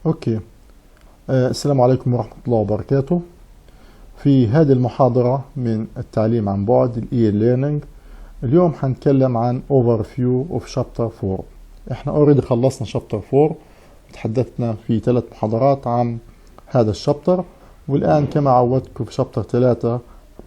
اوكي. السلام عليكم ورحمة الله وبركاته. في هذه المحاضرة من التعليم عن بعد Learning، اليوم حنتكلم عن Overview of Chapter 4. احنا already خلصنا Chapter 4، تحدثنا في 3 محاضرات عن هذا الشابتر، والآن كما عودتكم في Chapter 3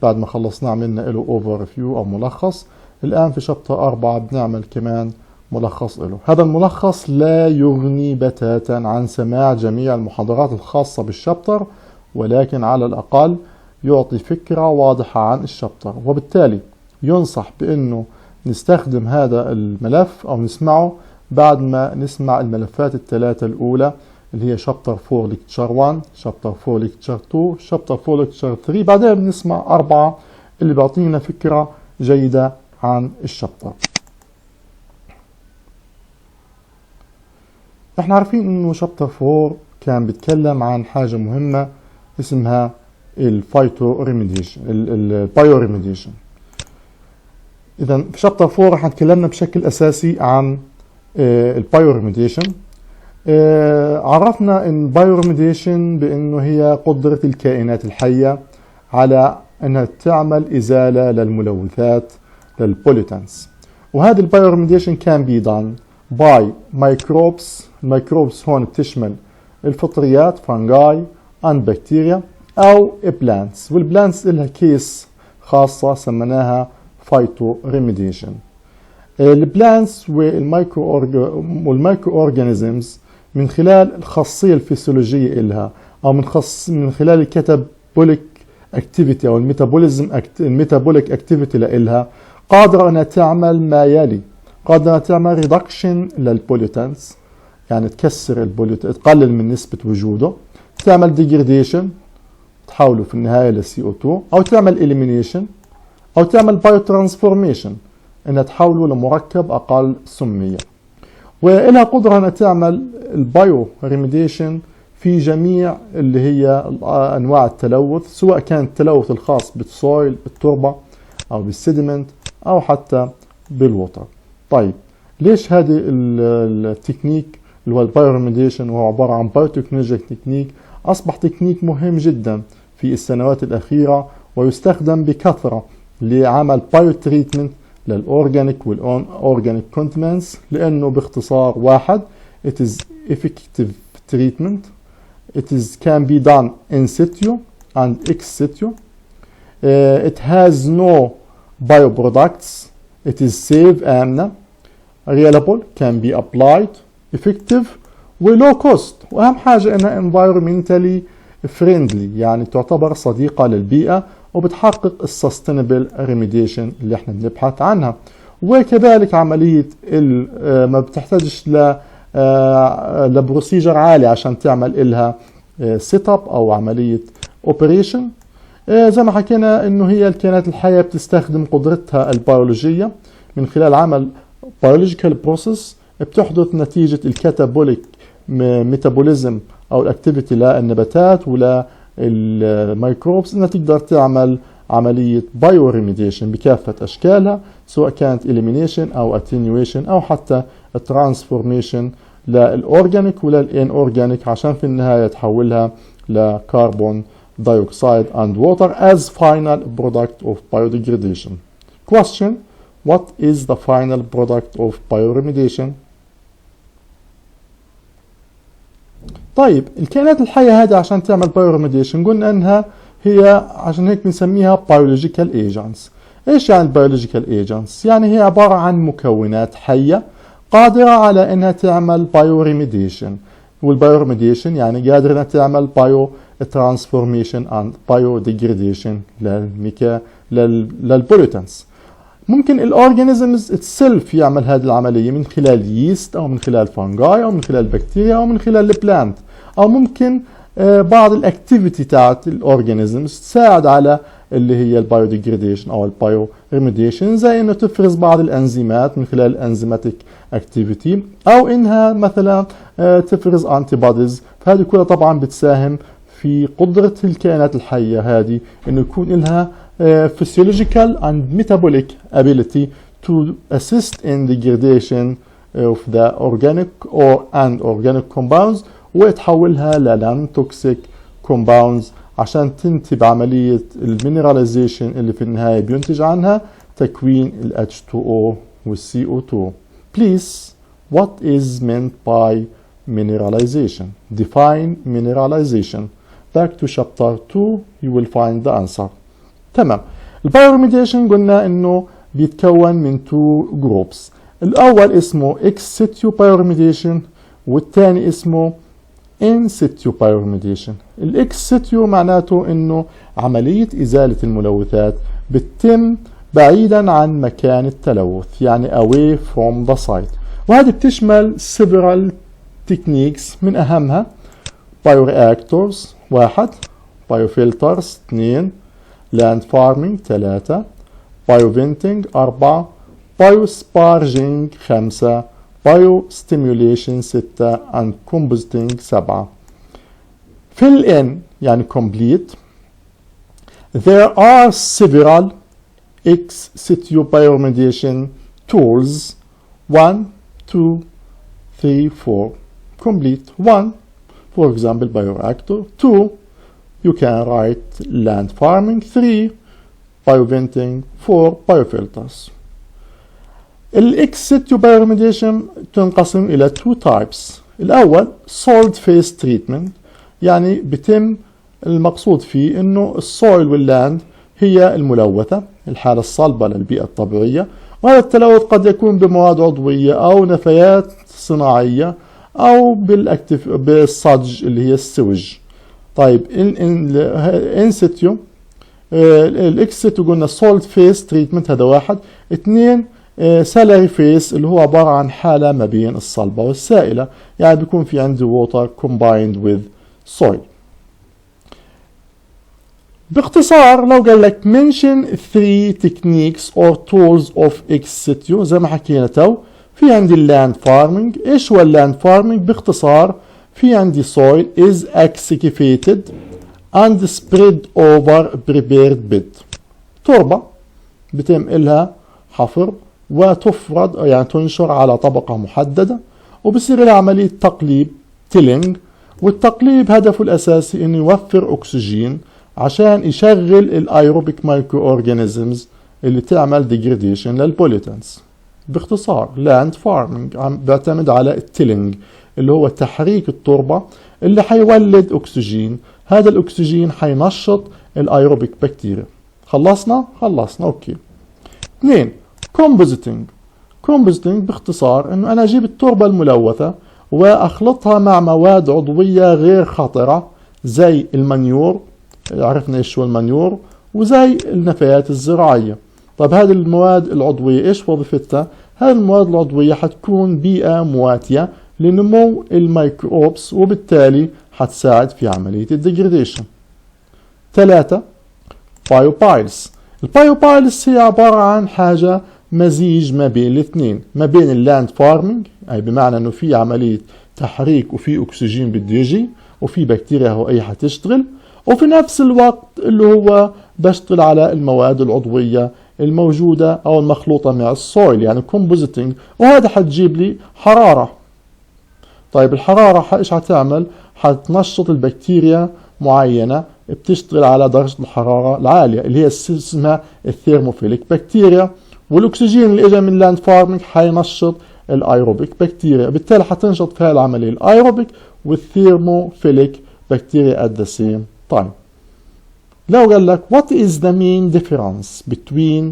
بعد ما خلصنا عملنا له Overview أو ملخص. الآن في Chapter 4 بنعمل كمان ملخص له. هذا الملخص لا يغني بتاتا عن سماع جميع المحاضرات الخاصة بالشابتر، ولكن على الأقل يعطي فكرة واضحة عن الشابتر، وبالتالي ينصح بأنه نستخدم هذا الملف أو نسمعه بعد ما نسمع الملفات الثلاثة الأولى اللي هي شابتر 4 ليكتشر 1، شابتر 4 ليكتشر 2، شابتر 4 ليكتشر 3. بعدين بنسمع 4 اللي بيعطينا فكرة جيدة عن الشابتر. احنا عارفين انه شابتر 4 كان بيتكلم عن حاجة مهمة اسمها الفايتو ريميديشن، البايو ريميديشن. اذا في شابتر 4 احنا تكلمنا بشكل اساسي عن البايو ريميديشن. عرفنا ان البايو ريميديشن بانه هي قدرة الكائنات الحية على انها تعمل ازالة للملوثات، للبوليتانس. وهذا البايو ريميديشن كان بيدان باي مايكروبس. الميكروبس هون بتشمل الفطريات فانجاي اند بكتيريا او بلانتس، والبلانتس لها كيس خاصة سميناها فايتو ريميديشن. البلانتس والمايكرو اورجانيزمز من خلال الخاصية الفسيولوجية إلها أو من خلال الكاتابوليك اكتيفيتي أو الميتابوليك اكتيفيتي لإلها قادرة أنها تعمل ما يلي: قادرة تعمل ريدكشن للبوليوتانس، يعني تكسر تقلل من نسبة وجوده، تعمل ديجريديشن تحوله في النهاية ل CO2، أو تعمل إليمينيشن، أو تعمل بايو ترانسفورميشن إنها تحوله لمركب أقل سمية. وإلها قدرة أنها تعمل البايو ريميديشن في جميع اللي هي أنواع التلوث، سواء كان التلوث الخاص بالسويل بالتربة أو بالسيدمنت أو حتى بالووتر. طيب ليش هذه التكنيك اللي هو البايو ريميديشن وهو عبارة عن بايوتكنولوجيا تكنيك أصبح تكنيك مهم جدا في السنوات الأخيرة، ويستخدم بكثرة لعمل بايو تريتمنت للأورجانيك والأون أورجانيك كونتمنتس، لأنه باختصار واحد it is effective treatment, can be done in situ and ex situ, it has no bioproducts, it is safe and reliable, can be applied, effective و low cost، وأهم حاجة إنها environmentally friendly، يعني تعتبر صديقة للبيئة وبتحقق sustainable remediation اللي احنا بنبحث عنها. وكذلك عملية ما بتحتاجش لبروسيجر عالي عشان تعمل إلها سيت اب أو عملية اوبريشن. زي ما حكينا إنه هي الكائنات الحية بتستخدم قدرتها البيولوجية من خلال عمل biological process بتحدث نتيجة الكاتابوليك ميتابوليزم أو الأكتيفيتي للنباتات ولا الميكروبس، إنها تقدر تعمل عملية بايو ريميديشن بكافة أشكالها، سواء كانت إليمينيشن أو أتينيويشن أو حتى ترانسفورميشن للأورجانيك ولا الإن أورجانيك، عشان في النهاية تحولها لكربون dioxide and water as final product of biodegradation. Question: what is the final product of bioremediation? طيب الكائنات الحية هذه عشان تعمل bioremediation قلنا انها هي عشان هيك بنسميها biological agents. ايش يعني biological agents؟ يعني هي عبارة عن مكونات حية قادرة على انها تعمل bioremediation، والبايورميديشن يعني قادرة انها تعمل بايو ترانسفورميشن اند بايو ديجريديشن للبوليتانس. ممكن الاورجانيزمز اتسلف يعمل هذه العملية من خلال ييست او من خلال فانجاي او من خلال بكتيريا او من خلال البلانت، او ممكن بعض الاكتيفيتي تاعت الاورجانيزمز تساعد على اللي هي البايو ديجريديشن او البايو ريميديشن، زي انه تفرز بعض الانزيمات من خلال الانزيماتيك اكتيفيتي، او انها مثلا تفرز انتي بوديز. فهذه كلها طبعا بتساهم في قدرة الكائنات الحية هذه انه يكون لها physiological and metabolic ability to assist in degradation of the organic or anorganic compounds وتحولها لنون توكسيك كومباوندز عشان تنتج عملية المينراليزيشن اللي في النهاية بينتج عنها تكوين ال H2O وال CO2. Please, what is meant by mineralization? Define mineralization. Back to chapter 2 you will find the answer. تمام. البايوريميديشن قلنا انه بيتكون من 2 groups. الاول اسمه ex situ bioremediation والثاني اسمه in situ bioremediation. الاكس situ معناته انه عملية ازالة الملوثات بتتم بعيدا عن مكان التلوث، يعني away from the site، وهذه بتشمل several techniques من اهمها bioreactors 1، biofilters 2، land farming 3، bioventing 4، biosparging 5، biostimulation 6 and composting 7. Fill in يعني complete. There are several ex situ bioremediation tools 1, 2, 3, 4. Complete 1, for example bioreactor. 2, you can write land farming. 3, bioventing. 4, biofilters. الاكس سيتيو بايوريميديشن تنقسم إلى 2 types. الأول solid phase treatment، يعني بتم المقصود فيه إنه السويل واللاند هي الملوثة، الحالة الصلبة للبيئة الطبيعية، وهذا التلوث قد يكون بمواد عضوية أو نفايات صناعية أو بالصدج اللي هي السوج. طيب ان سيتيو الاكس سيتيو قلنا solid phase treatment هذا واحد. 2 سالري فيس اللي هو عبارة عن حالة ما بين الصلبة والسائلة، يعني بيكون في عندي water combined with soil. باختصار لو قال لك mention 3 techniques or tools of ex situ زي ما حكينا تو، في عندي اللاند فارمينج. ايش هو اللاند فارمينج؟ باختصار في عندي soil is excavated and spread over prepared bed، تربة بتم إلها حفر وتفرد يعني تنشر على طبقة محددة، وبصير لها عملية تقليب تيلينج، والتقليب هدفه الأساسي إنه يوفر أكسجين عشان يشغل الأيروبيك مايكرو أورجانيزمز اللي تعمل ديجريديشن للبوليتنس. باختصار لاند فارمينج بيعتمد على التيلينج اللي هو تحريك التربة اللي حيولد أكسجين، هذا الأكسجين حينشط الأيروبيك بكتيريا. خلصنا أوكي. 2 compositing باختصار انه انا اجيب التربة الملوثة واخلطها مع مواد عضوية غير خطرة زي المانيور، عرفنا ايش هو المانيور، وزي النفايات الزراعية. طيب هذه المواد العضوية ايش وظيفتها؟ هذه المواد العضوية حتكون بيئة مواتية لنمو الميكروبس وبالتالي حتساعد في عملية الديجريديشن. 3 بايوبايلز. البايوبايلز هي عبارة عن حاجة مزيج ما بين الاثنين، ما بين اللاند فارمينج أي بمعنى أنه في عملية تحريك وفي أكسجين بده يجي وفي بكتيريا هوائية حتشتغل، وفي نفس الوقت اللي هو بشتغل على المواد العضوية الموجودة أو المخلوطة مع السويل، يعني كومبوزيتنج، وهذا حتجيب لي حرارة. طيب الحرارة إيش حتعمل؟ حتنشط البكتيريا معينة بتشتغل على درجة الحرارة العالية اللي هي اسمها الثيرموفيليك بكتيريا، والاكسجين اللي اجى من لاند فارمينج حينشط الايروبيك بكتيريا، بالتالي حتنشط في هذه العملية الايروبيك والثيرموفيليك بكتيريا at the same time. لو قال لك what is the main difference between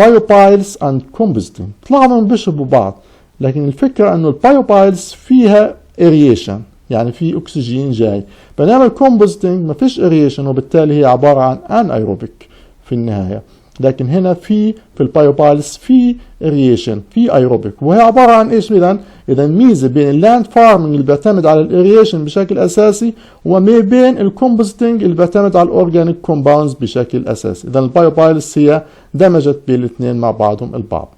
biophiles and composting، طلعوا بيشبهوا بعض، لكن الفكرة انه البايوبايلز فيها aeration يعني في اكسجين جاي، بينما الكومبوستنج ما فيش اريشن وبالتالي هي عباره عن ان ايروبيك في النهايه. لكن هنا في البايوبايلز في اريشن في ايروبيك، وهي عباره عن ايش اذا ميزه بين اللاند فارمينج اللي بيعتمد على الاريشن بشكل اساسي وما بين الكومبوستنج اللي بيعتمد على الاورجانيك كومباوندز بشكل اساسي. اذا البايوبايلز هي دمجت بين الاثنين مع بعضهم البعض.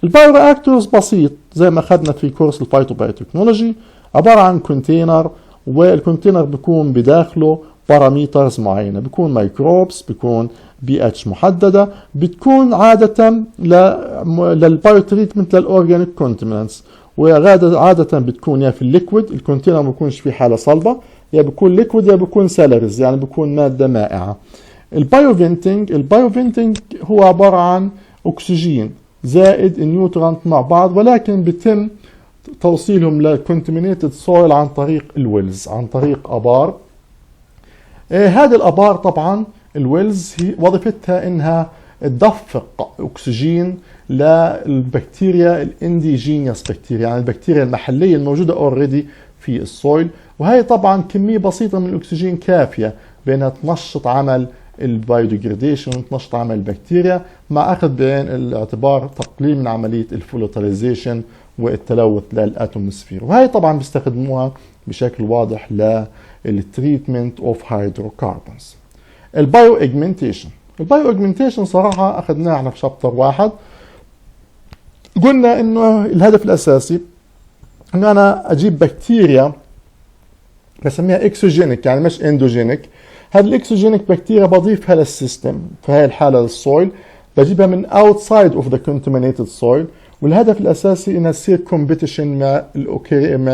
البايورياكتورز بسيط زي ما اخذنا في كورس الفايتوبايوتكنولوجي، عبارة عن كونتينر، والكونتينر بيكون بداخله باراميترز معينة، بيكون مايكروبس، بيكون بي اتش محددة، بتكون عادة للبايو تريتمنت للأورجانيك كونتمنتس، وعادة بتكون يا في الليكويد، الكونتينر ما بيكونش في حالة صلبة، يا بيكون ليكويد يا بيكون سالاريز، يعني بيكون مادة مائعة. البايوفنتنج هو عبارة عن أكسجين زائد نيوترانت مع بعض، ولكن بيتم توصيلهم للكونتمينيتد سويل عن طريق الويلز، عن طريق أبار. هذه الأبار طبعا الويلز هي وظيفتها انها تدفق اكسجين للبكتيريا الانديجينيوس بكتيريا، يعني البكتيريا المحليه الموجوده اوريدي في السويل، وهي طبعا كميه بسيطه من الاكسجين كافيه بانها تنشط عمل البايوديجريديشن وتنشط عمل البكتيريا، مع اخذ بعين الاعتبار تقليل من عمليه الفولاتيلايزيشن والتلوث للاتموسفير. وهي طبعا بيستخدموها بشكل واضح للتريتمنت اوف هيدروكربونز. البايو اجمنتيشن صراحه اخذناه احنا في شابتر 1. قلنا انه الهدف الاساسي انه انا اجيب بكتيريا بسميها اكسوجينيك، يعني مش اندوجينيك. هذه الاكسوجينيك بكتيريا بضيفها للسيستم، في هاي الحاله للسويل، بجيبها من outside of the contaminated soil، والهدف الاساسي انها تصير كومبيتيشن مع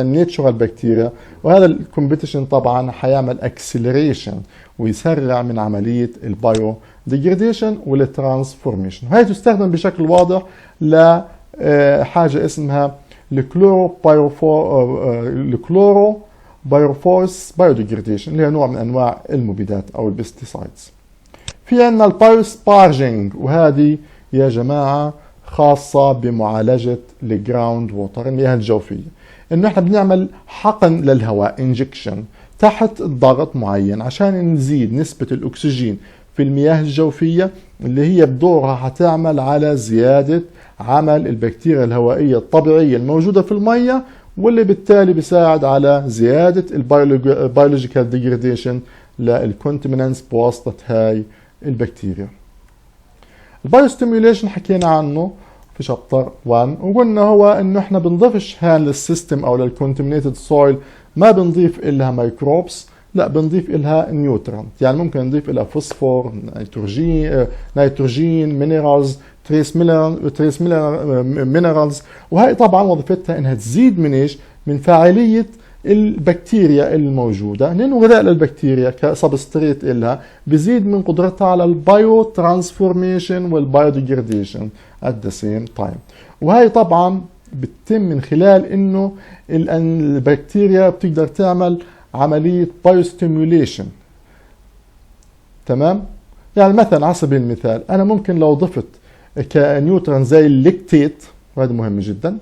النيتشورال بكتيريا، وهذا الكومبيتيشن طبعا حيعمل اكسلريشن ويسرع من عمليه البايو ديجريديشن والترانسفورميشن. هاي تستخدم بشكل واضح لحاجه اسمها الكلورو بايروفورس بايوديجريديشن، اللي هي نوع من انواع المبيدات او البستيسايدز. في عندنا البايوسبارجينج، وهذه يا جماعه خاصه بمعالجه الجراوند ووتر، المياه الجوفيه، انه احنا بنعمل حقن للهواء انجكشن تحت الضغط معين عشان نزيد نسبه الاكسجين في المياه الجوفيه، اللي هي بدورها حتعمل على زياده عمل البكتيريا الهوائيه الطبيعيه الموجوده في الميه، واللي بالتالي بيساعد على زياده البيولوجيكال ديجريديشن للكونتمينانس بواسطه هاي البكتيريا. البايوستيميوليشن حكينا عنه في شابتر 1، وقلنا هو انه احنا بنضيفش هان للسيستم او للكونتمينيتد سويل، ما بنضيف إلها ميكروبس، لا بنضيف إلها نيوترانت، يعني ممكن نضيف إلها فوسفور، نيتروجين مينرالز، تريس مينرالز، وهي طبعا وظيفتها انها تزيد من ايش؟ من فاعليه البكتيريا الموجوده، لانه غذاء للبكتيريا كسبستريت إلها بزيد من قدرتها على البايو ترانسفورميشن والبايوديجريديشن at the same time. وهي طبعا بتتم من خلال انه البكتيريا بتقدر تعمل عمليه بايوستيميوليشن. تمام؟ يعني مثلا على سبيل المثال انا ممكن لو ضفت كنيوترون زي الليكتيت، وهذا مهم جدا،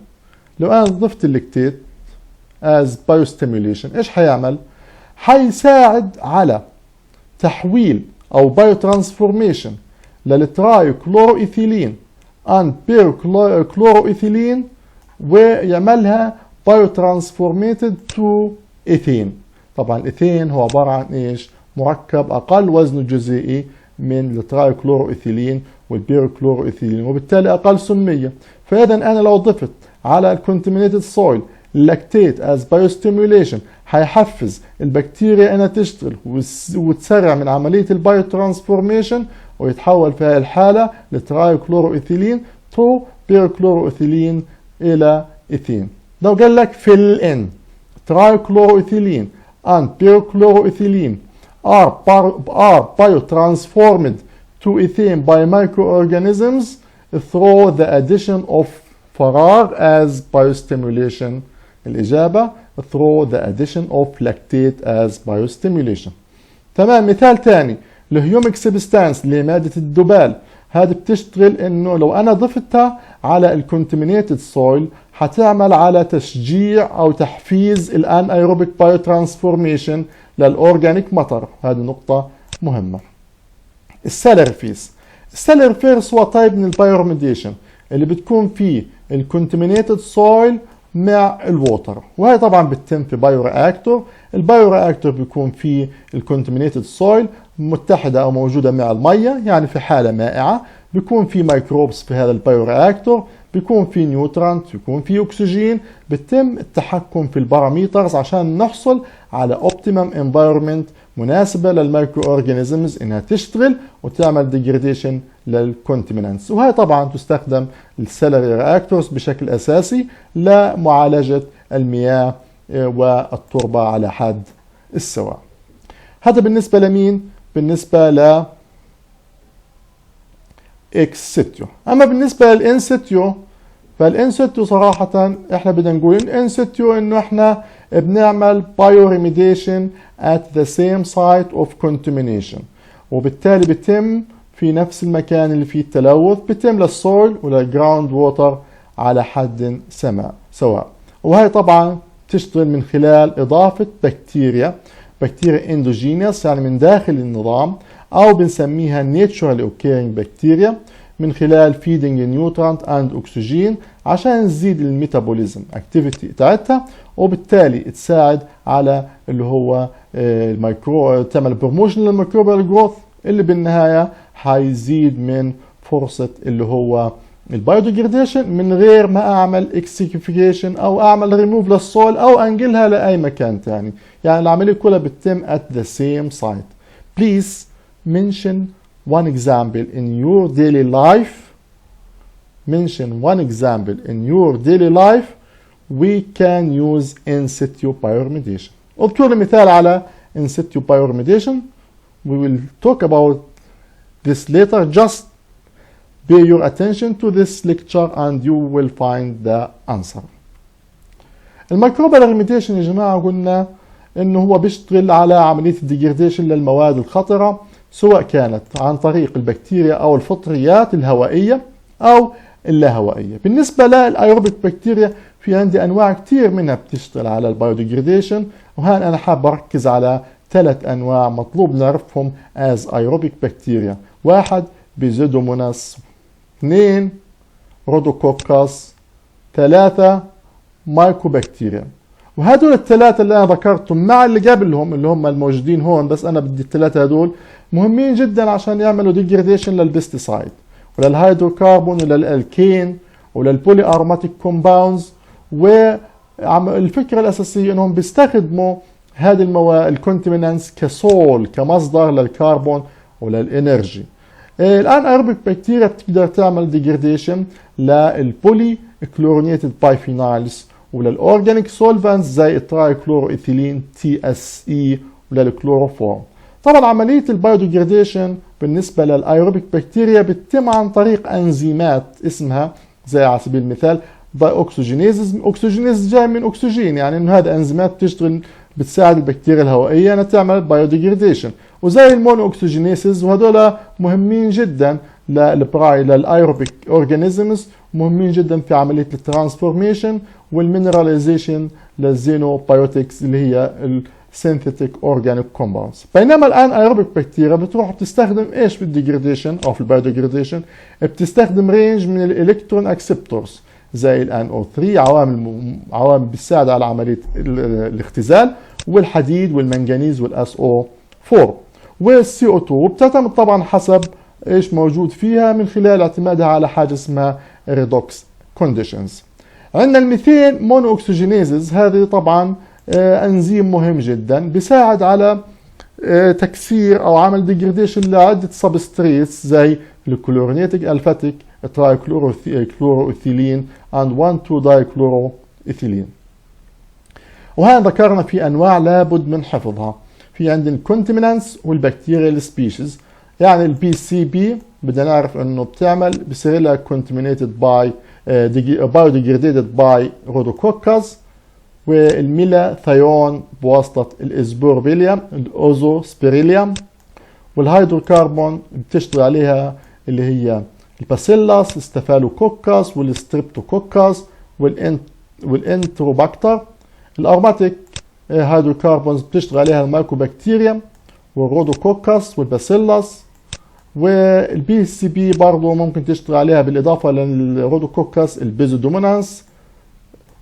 لو انا ضفت الليكتيت as biostimulation ايش حيعمل؟ حيساعد على تحويل او بايو ترانسفورميشن للترايو كلوروإيثيلين and بيروكلوروإيثيلين، ويعملها بايو ترانسفورميتد تو إيثين. طبعا الإيثين هو عبارة عن ايش؟ مركب اقل وزنه الجزيئي من الترايكلوروإيثيلين والبيروكلوروإيثيلين، وبالتالي اقل سميه. فاذا انا لو ضفت على الكونتامينيتد سويل لاكتيت از بايوستيميوليشن حيحفز البكتيريا انها تشتغل وتسرع من عمليه البايو ترانسفورميشن، ويتحول في هذه الحاله لترايكلوروإيثيلين تو بيروكلوروإيثيلين الى إيثين. لو قال لك fill in trichloroethylene and pyrochloroethylene are biotransformed to ethane by microorganisms through the addition of فراغ as biostimulation. الإجابة through the addition of lactate as biostimulation. تمام. مثال ثاني الهيوميك سبستانس اللي هي مادة الذبال، هذه بتشتغل انه لو انا ضفتها على الكونتامينيتد سويل حتعمل على تشجيع او تحفيز الان ايروبيك بايو ترانسفورميشن للاورجانيك ماتر، هذه نقطة مهمة. السالرفيس هو طيب من البايورميديشن اللي بتكون فيه الكونتامينيتد سويل مع الووتر، وهي طبعا بتتم في بايو رياكتور. البايو رياكتور بيكون فيه الكونتامينيتد سويل متحدة او موجودة مع المية، يعني في حالة مائعة، بيكون في ميكروبس في هذا البايو رياكتور، بيكون في نيوترانت، بيكون في اكسجين، بيتم التحكم في الباراميترز عشان نحصل على اوبتيمم انفايرمنت مناسبة للمايكرو اورجانيزمز انها تشتغل وتعمل ديجريديشن للكونتمينانتس. وهي طبعا تستخدم السيلري رياكتورز بشكل اساسي لمعالجة المياه والتربة على حد السواء. هذا بالنسبة لمين؟ بالنسبة ل اكس سيتيو. اما بالنسبة للان سيتيو، فالان سيتيو صراحة احنا بدنا نقول الان سيتيو انه احنا بنعمل بايوريميديشن at the same site of contamination، وبالتالي بتم في نفس المكان اللي فيه التلوث، بتم للسويل وللجراوند ووتر على حد سواء. وهي طبعا تشتغل من خلال اضافة بكتيريا اندوجينيوس يعني من داخل النظام، او بنسميها naturally occurring bacteria، من خلال feeding nutrient and oxygen عشان تزيد الميتابوليزم activity بتاعتها، وبالتالي تساعد على اللي هو الميكرو، تعمل بروموشن للميكروبيال جروث اللي بالنهاية حيزيد من فرصة اللي هو البايوديجريديشن من غير ما اعمل اكسيكيفيكيشن او اعمل ريموف للسول او انقلها لاي مكان ثاني. يعني العملية كلها بتتم at the same site. Please mention one example in your daily life. Mention one example in your daily life we can use in situ bioremediation. اذكر لي مثال على in situ bioremediation. We will talk about this later. Just pay your attention to this lecture and you will find the answer. الميكروبيال ريميديشن يا جماعة قلنا انه هو بيشتغل على عملية الديجريديشن للمواد الخطرة، سواء كانت عن طريق البكتيريا او الفطريات الهوائية او اللاهوائية. بالنسبة للايروبيك بكتيريا في عندي انواع كتير منها بتشتغل على البايوديجريديشن، وهان انا حاب اركز على 3 انواع مطلوب نعرفهم as aerobic bacteria. 1 بيزودوموناس، 2 رودوكوكاس، 3 مايكوبكتيريا. وهدول الثلاثة اللي انا ذكرتهم مع اللي قبلهم اللي هم الموجودين هون، بس انا بدي الثلاثة هدول مهمين جدا عشان يعملوا ديجريديشن للبستيسايد وللهيدروكربون وللالكين وللبولي اروماتيك كومباوندز. والفكرة الاساسية انهم بيستخدموا هذه المواد الكونتمينانس كسول، كمصدر للكربون وللانرجي. الان ايروبيك بكتيريا بتقدر تعمل ديجريديشن للبولي كلورونيتد بايفينايلز وللاورجانيك سولفانتس زي الترايكلورو ايثيلين TSE وللكلوروفورم. طبعا عمليه البايوديجريديشن بالنسبه للايروبيك بكتيريا بتتم عن طريق انزيمات اسمها زي على سبيل المثال بايوكسجينيزز. اوكسجينيز جاي من اكسجين، يعني انه هذا انزيمات بتشتغل بتساعد البكتيريا الهوائيه انها تعمل بايوديجريديشن، وزي المونو اوكسجينيسز، وهذول مهمين جدا للايروبيك اورجانيزمز، مهمين جدا في عمليه الترانسفورميشن والمينراليزيشن للزينوبايوتكس اللي هي السينثيتيك اورجانيك كومباوندز. بينما الان ايروبيك بكتيريا بتروح بتستخدم ايش في الديجريديشن او في البايوديجريديشن؟ بتستخدم رينج من الالكترون اكسبتورز زي الNO3، عوامل بتساعد على عمليه الاختزال، والحديد والمنغنيز والSO4 والCO2. وبتعتمد طبعا حسب ايش موجود فيها من خلال اعتمادها على حاجه اسمها ريدوكس كونديشنز. عندنا الميثين مونو اوكسجينيزز، هذه طبعا انزيم مهم جدا بيساعد على تكسير او عمل ديجريديشن لعده سبستريتس زي الكلورينيتيك الفاتيك، الترايكلوروإيثيلين and 1,2-دايكلوروإيثيلين. وهذا ذكرنا في انواع لابد من حفظها. في عندنا الكونتمينانس والبكتيريال سبيشيز. يعني البي سي بي بدنا نعرف انه بصير لها كونتمينيتد باي بايوديجريديتد باي رودوكوكاس، والميلاثيون بواسطه الاسبوربيليا الاوزوسبيريليوم، والهيدروكربون بتشتغل عليها اللي هي الباسيلاس، الستافيلوكوكاس والستريبتوكوكاس والانتروباكتر. الاروماتيك هيدروكربونز بتشتغل عليها المايكوبكتيريا والرودوكوكاس والباسيلاس. والبي سي بي برضه ممكن تشتغل عليها بالاضافه للرودوكوكاس البيزودومينانس،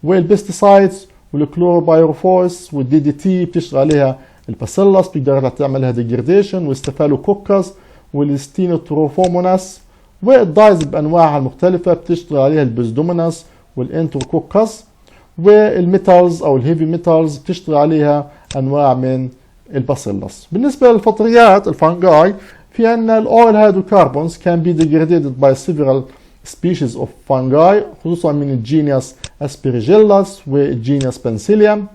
والبيستيسايدز والكلوروبايروفوس والدي دي تي بتشتغل عليها الباسيلاس، بتقدر تعملها ديجريديشن، والستافيلوكوكاس والستينوتروفوموناس. والدايز بانواعها المختلفه بتشتغل عليها البيزودومينانس والانتروكوكاس. والميتالز او الهيفي ميتالز بتشتغل عليها انواع من الباسيلس. بالنسبة للفطريات الفانجاي في عندنا الاويل هيدروكربونز can be degraded by several species of fungi خصوصا من الجينيوس اسبرجيلاس والجينيوس بنسيليوم.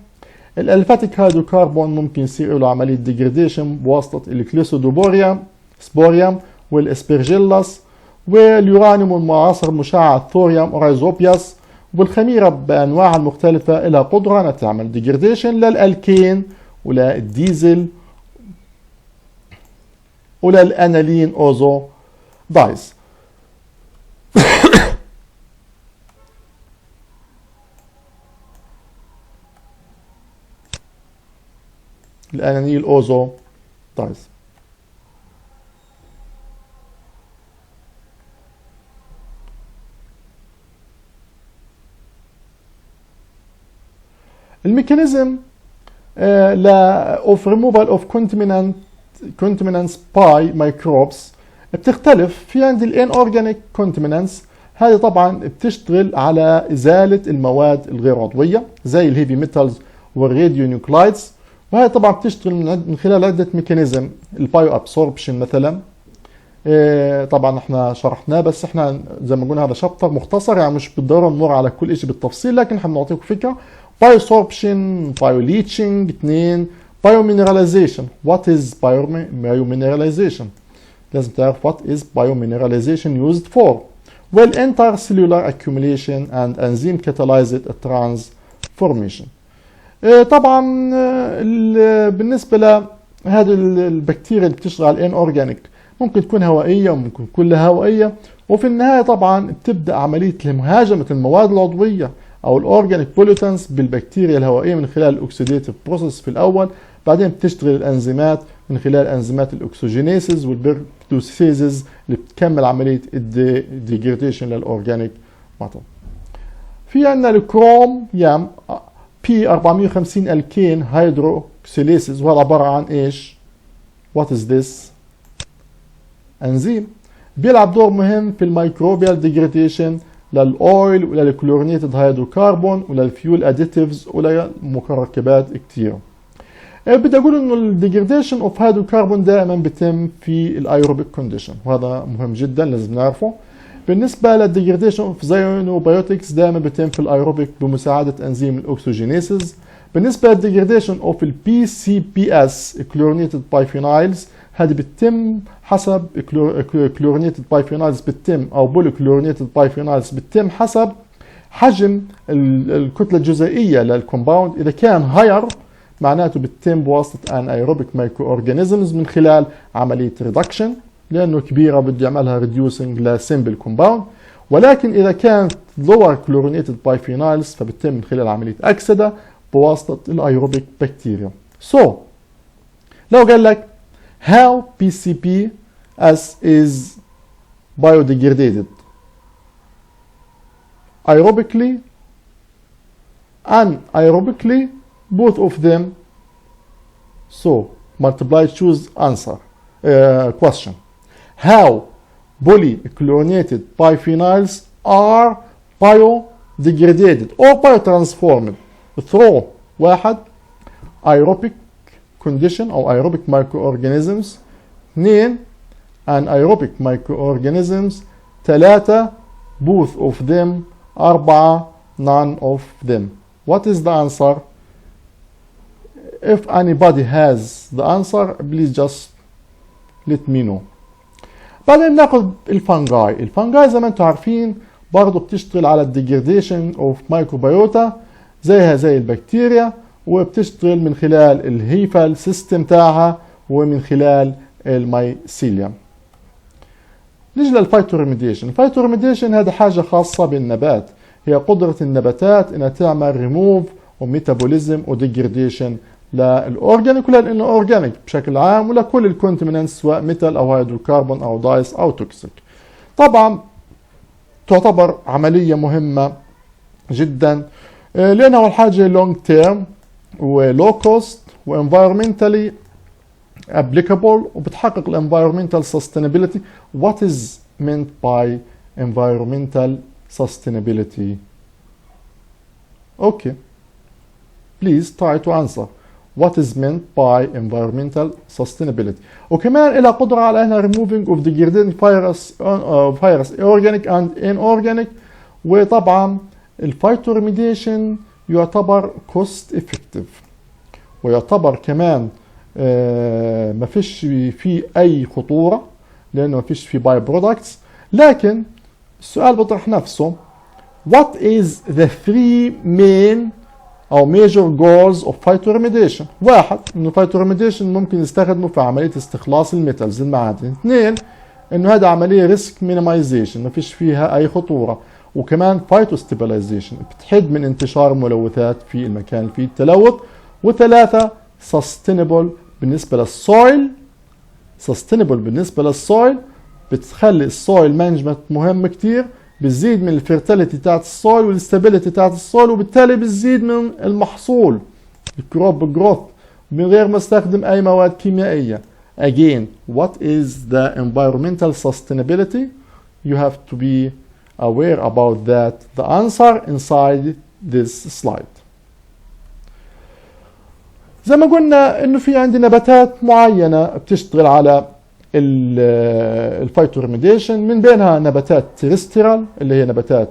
الالفاتيك هيدروكربون ممكن يصير له عملية ديجراديشن بواسطة الكليسودوبوريوم سبوريوم والاسبرجيلاس، واليورانيوم المعاصر مشع الثوريوم اورايزوبياس. والخميرة بأنواعها المختلفة لها قدرة أنها تعمل ديجراديشن للألكين وللديزل وللأنالين أوزو دايز. الأنانيل أوزو دايز. الميكانيزم of removal of contaminants by microbes بتختلف. في عندي الانورجانيك contaminants، هذه طبعا بتشتغل على ازاله المواد الغير عضويه زي الهيفي ميتالز والراديو نيوكلايدز، وهي طبعا بتشتغل من خلال عده ميكانيزم. البايو ابسوربشن مثلا طبعا احنا شرحناه، بس احنا زي ما قلنا هذا شابتر مختصر، يعني مش بالضروره نمر على كل شيء بالتفصيل، لكن احنا بنعطيكم فكره. بايوسوربشن، بايوليتشنج. 2 بايومينراليزيشن. وات از بايومينراليزيشن؟ لازم تعرف what is biomineralization used for. والintercellular accumulation and enzyme catalyzed transformation. طبعا بالنسبه لهذه البكتيريا اللي بتشتغل على الانورجانيك ممكن تكون هوائيه وممكن تكون لا هوائيه، وفي النهايه طبعا بتبدا عمليه مهاجمه المواد العضويه او الاورجانيك بوليتنس بالبكتيريا الهوائيه من خلال الاكسيديتيف بروسيس في الاول، بعدين بتشتغل الانزيمات من خلال انزيمات الاكسجينيسيس والبيرتوسيزز اللي بتكمل عمليه الديجراديشن للاورجانيك ماتر. في عندنا الكروم يام بي 450 الكين هيدروكسيليسيس، وهذا عباره عن ايش؟ وات از ذس؟ انزيم بيلعب دور مهم في الميكروبيال ديجراديشن للاويل وللكلورينيتد هيدروكربون وللفيول اديتيفز وللمركبات كتير. بدي اقول انه الديجراديشن اوف هيدروكربون دائما بيتم في الايروبيك كونديشن، وهذا مهم جدا لازم نعرفه. بالنسبه للديجراديشن اوف زيانوبيوتكس دائما بيتم في الايروبيك بمساعده انزيم الاكسجينيسيس. بالنسبه للديجراديشن اوف البي سي بي اس كلورينيتد بايفينايلز، هذه بتتم حسب كلورينيتد بايفينايلز بتتم او بولي كلورينيتد بايفينايلز بتتم حسب حجم الكتله الجزيئيه للكومباوند. اذا كان هاير معناته بتتم بواسطه ان ايروبيك مايكرو اورجانيزمز من خلال عمليه ريدكشن، لانه كبيره بدي اعملها ريديوسنج لسمبل كومباوند. ولكن اذا كانت لور كلورينيتد بايفينايلز فبتتم من خلال عمليه اكسده بواسطه الايروبيك بكتيريا. لو قال لك how PCPS is biodegraded aerobically, anaerobically, both of them. So multiply, choose answer. Question: how polychlorinated biphenyls are biodegraded or biotransformed through 1 aerobic condition أو aerobic microorganisms. 2 anaerobic microorganisms. 3 both of them. 4 none of them. What is the answer? If anybody has the answer, please just let me know. بعدين ناخذ الفانجاي. الفانجاي زي ما انتم عارفين برضه بتشتغل على الديجراديشن اوف مايكروبيوتا زيها زي البكتيريا، وبتشتغل من خلال الهيفال سيستم تاعها ومن خلال المايسيليوم. نيجي للفايتوريميديشن. الفايتوريميديشن هذا حاجة خاصة بالنبات، هي قدرة النباتات انها تعمل ريموف وميتابوليزم وديجراديشن للاورجانيك وللانورجانيك بشكل عام ولكل الكونتمينانتس سواء ميتال او هيدروكربون او دايس او توكسيك. طبعا تعتبر عملية مهمة جدا لانها اول حاجة لونج تيرم ولو كوست وانفايرمنتالي applicable وبتحقق الانفايرمنتال sustainability. What is meant by environmental sustainability? Okay, please try to answer. what is meant by environmental sustainability. وكمان لها قدرة على انها removing of degrading virus organic and inorganic. وطبعا الفايتوريميديشن يعتبر cost effective، ويعتبر كمان ما فيش فيه اي خطورة لانه ما فيش فيه باي برودكتس. لكن السؤال بيطرح نفسه، what is the three main أو major goals of phytoremediation؟ واحد، إنه phytoremediation ممكن يستخدمه في عملية استخلاص الميتالز المعادن. اثنين، إنه هذا عملية risk minimization ما فيش فيها أي خطورة. وكمان phytostabilization بتحد من انتشار الملوثات في المكان اللي فيه التلوث. وثلاثة، sustainable بالنسبة للسويل. بتخلي السويل مانجمنت مهم كتير، بتزيد من الفيرتيليتي تاعت السويل والاستابيليتي تاعت السويل، وبالتالي بتزيد من المحصول الكروب جروث من غير ما استخدم اي مواد كيميائيه. Again, what is the environmental sustainability? You have to be aware about that. The answer inside this slide. زي ما قلنا انه في عندي نباتات معينه بتشتغل على الفايتوريميديشن، من بينها نباتات تيرسترال اللي هي نباتات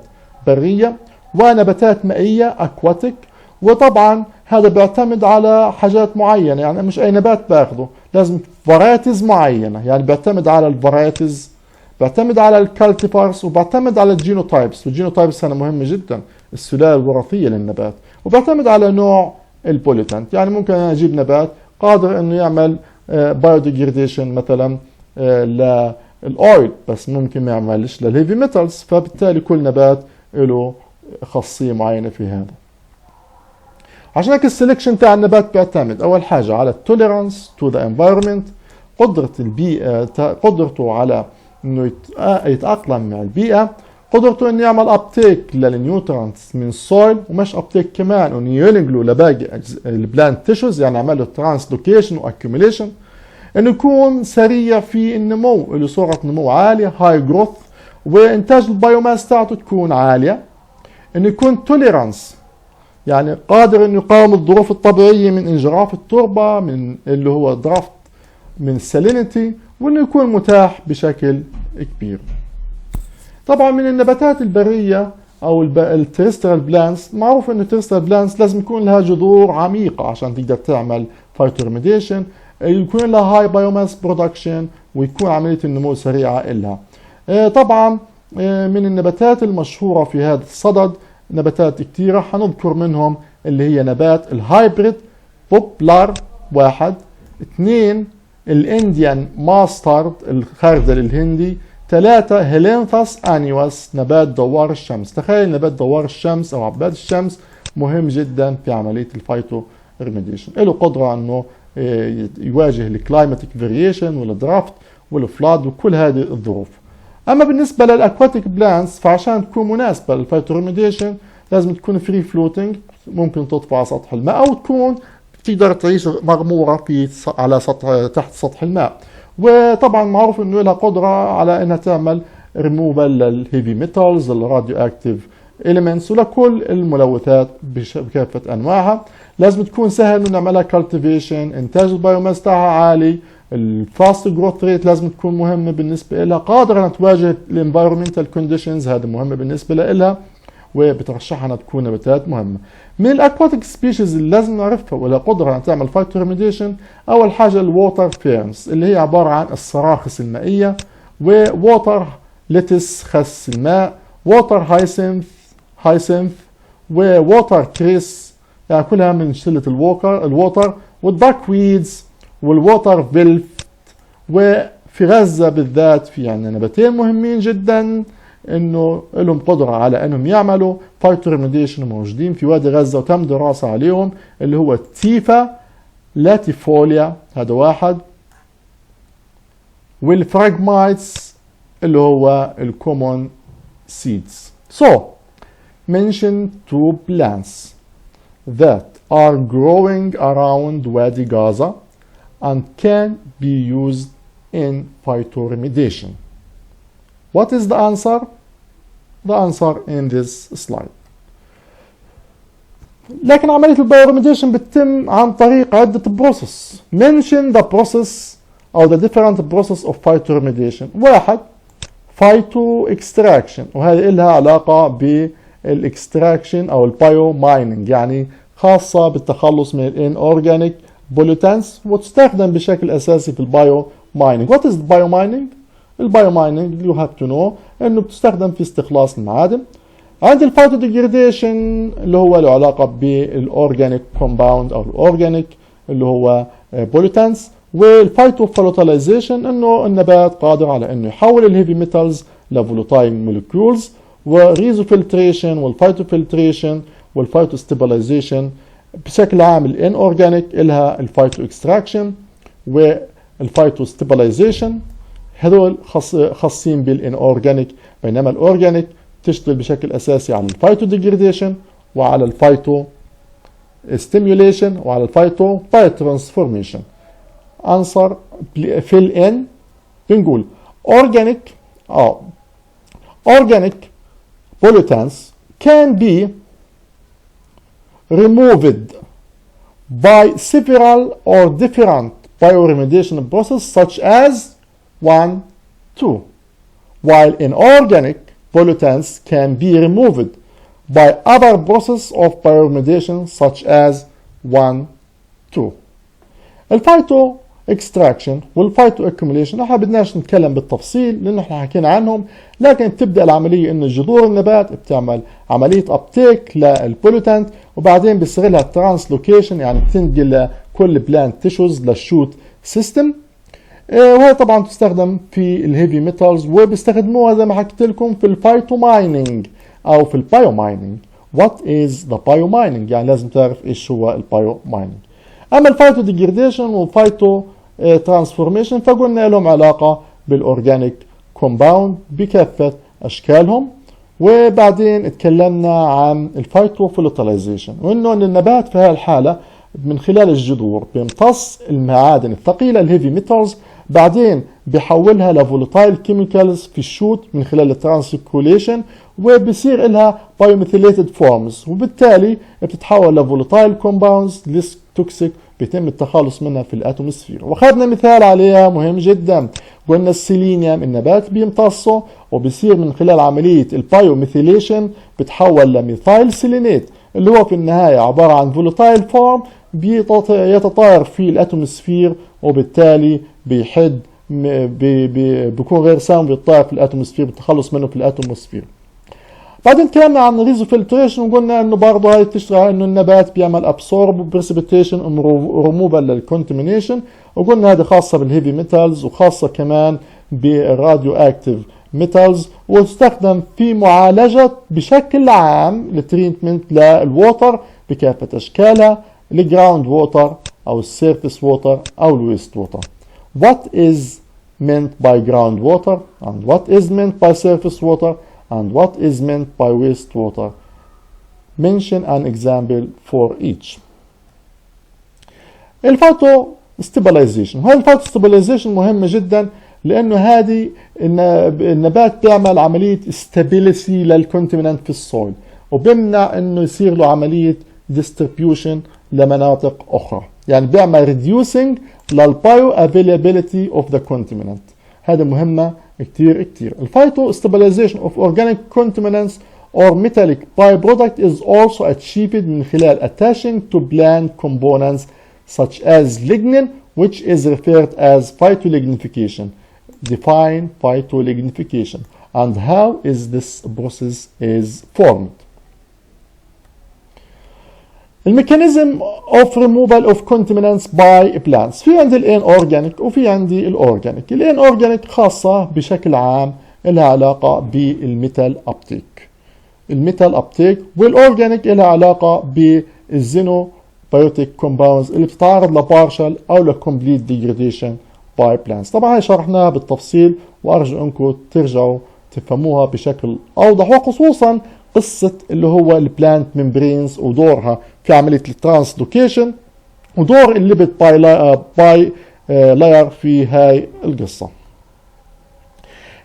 بريه، ونباتات مائيه اكواتيك. وطبعا هذا بيعتمد على حاجات معينه، يعني مش اي نبات باخده، لازم فرايتيز معينه، يعني بيعتمد على الفرايتيز، بيعتمد على الكالتيبارس، وبيعتمد على الجينوتايبس. والجينوتايبس هنا مهمه جدا، السلاله الوراثيه للنبات. وبيعتمد على نوع البوليتنت، يعني ممكن انا اجيب نبات قادر انه يعمل بايوديجريديشن مثلا للاويل، بس ممكن ما يعملش للهيفي ميتالز. فبالتالي كل نبات له خاصيه معينه في هذا. عشان هيك السلكشن تاع النبات بيعتمد اول حاجه على التوليرانس تو ذا انفايرمنت، قدره البيئه، قدرته على انه يتاقلم مع البيئه، قدرته انه يعمل ابتيك للنيوترانتس من السويل، ومش ابتيك كمان انه ينقله لباقي البلانت تيشوز، يعني يعمل له ترانسلوكيشن واكيوميليشن، انه يكون سريع في النمو، له سرعه نمو عاليه هاي جروث، وانتاج البايوماس تاعته تكون عاليه، انه يكون توليرانس يعني قادر انه يقاوم الظروف الطبيعيه من انجراف التربه، من اللي هو درافت من السالينيتي، وانه يكون متاح بشكل كبير. طبعا من النباتات البريه او الترسترال بلانس، معروف انه الترسترال بلانس لازم يكون لها جذور عميقه عشان تقدر تعمل فايتوريميديشن، يكون لها هاي بايوماس برودكشن، ويكون عمليه النمو سريعه إلها. طبعا من النباتات المشهوره في هذا الصدد نباتات كثيره، حنذكر منهم اللي هي نبات الهايبريد بوبلار واحد، اثنين الانديان ماسترد الخردل الهندي، ثلاثة هيلينثاس انيوس نبات دوار الشمس. تخيل نبات دوار الشمس او عباد الشمس مهم جدا في عملية الفايتو ريميديشن، له قدرة انه يواجه الكلايماتيك فاريشن والدرافت والفلاد وكل هذه الظروف. اما بالنسبة للاكواتيك بلانس، فعشان تكون مناسبة للفايتو ريميديشن لازم تكون فري فلوتنج، ممكن تطفى على سطح الماء، او تكون تقدر تعيش مغمورة في على سطح تحت سطح الماء. وطبعا معروف انه لها قدرة على انها تعمل ريموفال للهيفي ميتالز، الراديو اكتيف اليمنتس، ولكل الملوثات بكافة انواعها. لازم تكون سهل انه نعملها كالتيفيشن، انتاج البايوماس تاعها عالي، الفاست جروث ريت لازم تكون مهمة بالنسبة لها، قادرة انها تواجه الانفايرمنتال كونديشنز، هذا مهمة بالنسبة لها، وبترشحها انها تكون نباتات مهمة. من الاكواتيك سبيشيز اللي لازم نعرفها ولا قدرة ان تعمل فايتو ريميديشن، اول حاجة الووتر فيرنز اللي هي عبارة عن الصراخص المائية، وووتر ليتس خس الماء، ووتر هايسنث، وووتر كريس، يعني كلها من شلة الووتر، والدارك ويدز، والووتر فيلفت. وفي غزة بالذات في يعني نباتين مهمين جدا انه لهم قدرة على انهم يعملوا فايتو ريميديشن، موجودين في وادي غزة وتم دراسة عليهم، اللي هو التيفا لاتيفوليا هذا واحد، والفراجمايتس اللي هو الكومون سيدز. So mention two plants that are growing around Wadi Gaza and can be used in phytoremediation. What is the answer? The answer in this slide. لكن عملية البايوريميديشن بتتم عن طريق عدة بروسيس. mention the process أو the different process of phytoremediation. واحد phyto extraction، وهذه لها علاقة بالاكستراكشن أو البايو مايننج، يعني خاصة بالتخلص من inorganic pollutants وتستخدم بشكل أساسي في البايو مايننج. What is the bio mining؟ البايو مايننج you have to know إنه بتستخدم في استخلاص المعادن. عند الفايتو ديجريديشن اللي هو له علاقة بالأورجانيك كومباوند أو الأورجانيك اللي هو بوليتانس. والفايتو فولوتاليزيشن إنه النبات قادر على إنه يحول الهيفي ميتالز لفولوتايل مولكيولز. وريزو فلتريشن والفايتو فلتريشن والفايتو ستابلايزيشن بشكل عام. الان اورجانيك إلها الفايتو اكستراكشن والفايتو ستابلايزيشن، هذول خاصين بالان اورجانيك، بينما الاورجانيك تشتغل بشكل اساسي على الفايتو ديجريديشن وعلى الفايتو ستيميوليشن وعلى الفايتو باي ترانسفورميشن. انصر في الان بنقول organic pollutants can be removed by several or different bioremediation processes such as 1, 2, while inorganic pollutants can be removed by other processes of bioremediation such as 1, 2. الفايتو اكستراكشن والفايتو اكيوميليشن احنا بدناش نتكلم بالتفصيل لانه احنا حكينا عنهم، لكن بتبدا العمليه انه جذور النبات بتعمل عمليه ابتيك للبوليتانت وبعدين بيصير لها ترانسلوكيشن، يعني بتنقل لكل بلانت تيشوز للشوت سيستم. وهي طبعا تستخدم في الهيفي ميتالز وبيستخدموها زي ما حكيت لكم في الفايتو مايننج او في البايو مايننج. وات از ذا بايو مايننج؟ يعني لازم تعرف ايش هو البايو مايننج. اما الفايتو ديجريديشن والفايتو ترانسفورميشن فقلنا لهم علاقه بالاورجانيك كومباوند بكافه اشكالهم. وبعدين اتكلمنا عن الفايتو فولوتاليزيشن وانه النبات في هذه الحاله من خلال الجذور بيمتص المعادن الثقيله الهيفي ميتالز، بعدين بيحولها لفولوتايل كيميكالز في الشوت من خلال الترانسكوليشن وبصير لها بايوميثيليتد فورمز، وبالتالي بتتحول لفولوتايل كومباوندز ليس توكسيك بيتم التخلص منها في الاتوموسفير. واخذنا مثال عليها مهم جدا، قلنا السيلينيوم النبات بيمتصه وبصير من خلال عمليه البايوميثيليشن بتحول لميثايل سيلينيت اللي هو في النهايه عباره عن فولوتايل فورم يتطاير في الاتوموسفير وبالتالي بيحد بيكون غير سام بيتطاير في الاتوموسفير بالتخلص منه في الاتوموسفير. بعدين تكلمنا عن الريزو فلتريشن وقلنا انه برضه هاي بتشتغل انه النبات بيعمل ابسورب وبريسبيتيشن ريموفال للكونتامينيشن، وقلنا هذه خاصه بالهيفي ميتالز وخاصه كمان بالراديو اكتيف ميتالز، وتستخدم في معالجه بشكل عام للتريتمنت للووتر بكافه اشكالها، الجراوند ووتر او السيرفيس ووتر او الويست ووتر. What is meant by groundwater and what is meant by surface water and what is meant by wastewater? Mention an example for each. الفايتو ستابلايزيشن، وهي الفايتو ستابلايزيشن مهمة جدا لأنه هذه النبات بيعمل عملية استابيليتي للكونتامينانت في السويل وبيمنع إنه يصير له عملية distribution لمناطق أخرى، يعني بيعمل reducing للبايو افيلابيلتي اوف ذا كونتامينانت. هذا مهمه كتير. الفايتو stabilization of organic contaminants or metallic byproduct is also achieved من خلال attaching to plant components such as lignin which is referred as phytolignification. Define phytolignification and how is this process is formed. الميكانيزم اوف ريموفال اوف كونتامينانتس باي بلانتس، في عندي الان اورجانيك وفي عندي الاورجانيك. الان اورجانيك خاصه بشكل عام لها علاقه بالميتال ابتيك، والاورجانيك لها علاقه بالزينو بايوتيك كومباوندز اللي بتتعرض لبارشل او لكومبليت ديجريديشن باي بلانتس. طبعا هي شرحناها بالتفصيل وارجو انكم ترجعوا تفهموها بشكل اوضح، وخصوصا قصة اللي هو البلانت ممبرينز ودورها في عملية الترانسلوكيشن ودور الليبيد باي لاير في هاي القصة.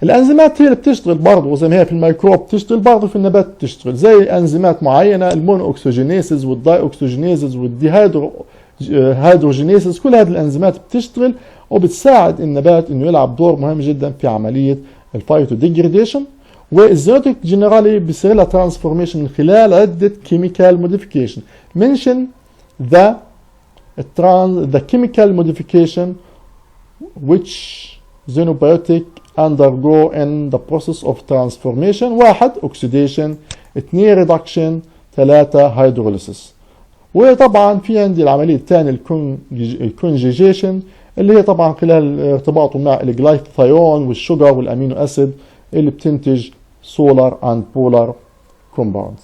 الانزيمات هي اللي بتشتغل برضه زي ما هي في الميكروب بتشتغل برضه في النبات بتشتغل، زي انزيمات معينه المونو اوكسجينيسيس والداي اوكسجينيسيس والديهيدروجينيسيس، كل هذه الانزيمات بتشتغل وبتساعد النبات انه يلعب دور مهم جدا في عمليه الفايتو ديجريديشن. والزينوتيك جنرالي بيصير لها ترانسفورميشن من خلال عده كيميكال موديفيكيشن. منشن the chemical modification which xenobiotic undergo in the process of transformation. 1 oxidation، 2 reduction، 3 hydrolysis. وطبعا في عندي العملية الثانية الكونجيجيشن اللي هي طبعا خلال ارتباطه مع الجلايكوثيون والشوجر والامينو اسيد اللي بتنتج سولار اند بولار كومباوندز.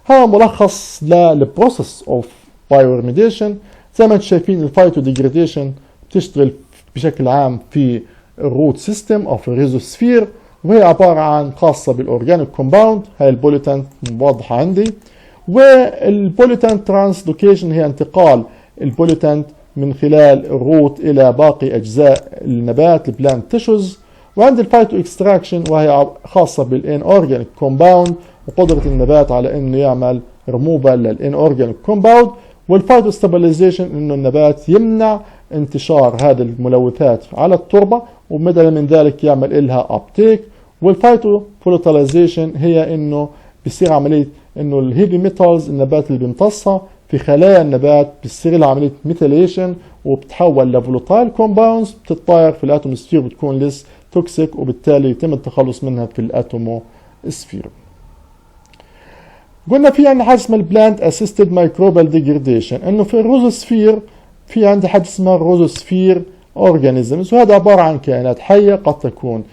هذا ملخص للبروسيس اوف بايوريميديشن. زي ما انتم شايفين الفايتو ديجريديشن بتشتغل بشكل عام في الروت سيستم او في الريزوسفير، وهي عباره عن خاصه بالاورجانيك كومباوند، هاي البوليتانت واضحه عندي. والبوليتانت ترانسلوكيشن هي انتقال البوليتانت من خلال الروت الى باقي اجزاء النبات البلانت تيشوز. وعند الفايتو اكستراكشن وهي خاصه بالان اورجانيك كومباوند وقدره النبات على انه يعمل ريموفال للان اورجانيك كومباوند. والفايتو ستابلايزيشن انه النبات يمنع انتشار هذه الملوثات على التربه وبدلا من ذلك يعمل لها ابتيك. والفايتو فولاتيلايزيشن هي انه بيصير عمليه انه الهيفي ميتالز النبات اللي بيمتصها في خلايا النبات بيصير لها عمليه ميثيليشن وبتحول لفولاتايل كومباوندز بتتطاير في الاتوموسفير وبتكون لس توكسيك وبالتالي يتم التخلص منها في الاتوموسفير. قلنا في عندنا حاجه اسمها البلانت اسيستد مايكروبال ديجريديشن، انه في الروزوسفير في عندي حاجه اسمها الروزوسفير اورجانيزمز، وهذا عباره عن كائنات حيه قد تكون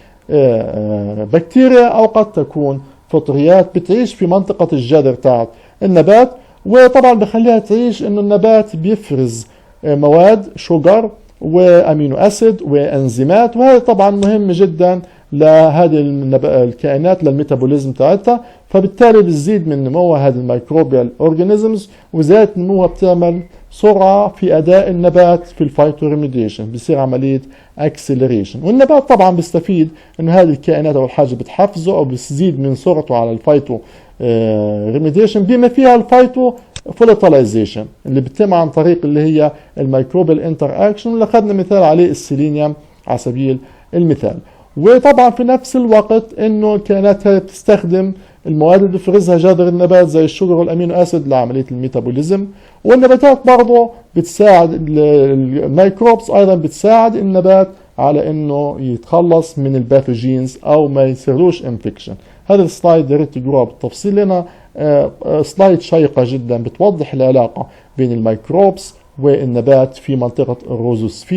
بكتيريا او قد تكون فطريات بتعيش في منطقه الجذر تاعت النبات. وطبعا بخليها تعيش انه النبات بيفرز مواد شوجر وامينو اسيد وانزيمات، وهذا طبعا مهم جدا لهذه الكائنات للميتابوليزم تاعتها، فبالتالي بتزيد من نمو هذه الميكروبيال اورجانيزمز، وزيادة نموها بتعمل سرعة في اداء النبات في الفايتو ريميديشن، بيصير عملية اكسلريشن. والنبات طبعا بيستفيد انه هذه الكائنات اول حاجة بتحفزه او بتزيد من سرعته على الفايتو ريميديشن، بما فيها الفايتو فولاتيلايزيشن اللي بتتم عن طريق اللي هي الميكروبيال انتر اكشن، اللي اخذنا مثال عليه السيلينيوم على سبيل المثال. وطبعا في نفس الوقت انه الكائنات هذه بتستخدم المواد اللي بيفرزها جذر النبات زي الشوجر والامينو اسيد لعمليه الميتابوليزم. والنباتات برضه بتساعد الميكروبس ايضا بتساعد النبات على انه يتخلص من الباثوجينز او ما يصيرلوش انفكشن. هذا السلايد يا ريت تقروها بالتفصيل لنا سلايد شيقه جدا بتوضح العلاقه بين الميكروبس والنبات في منطقه الروزوسفير.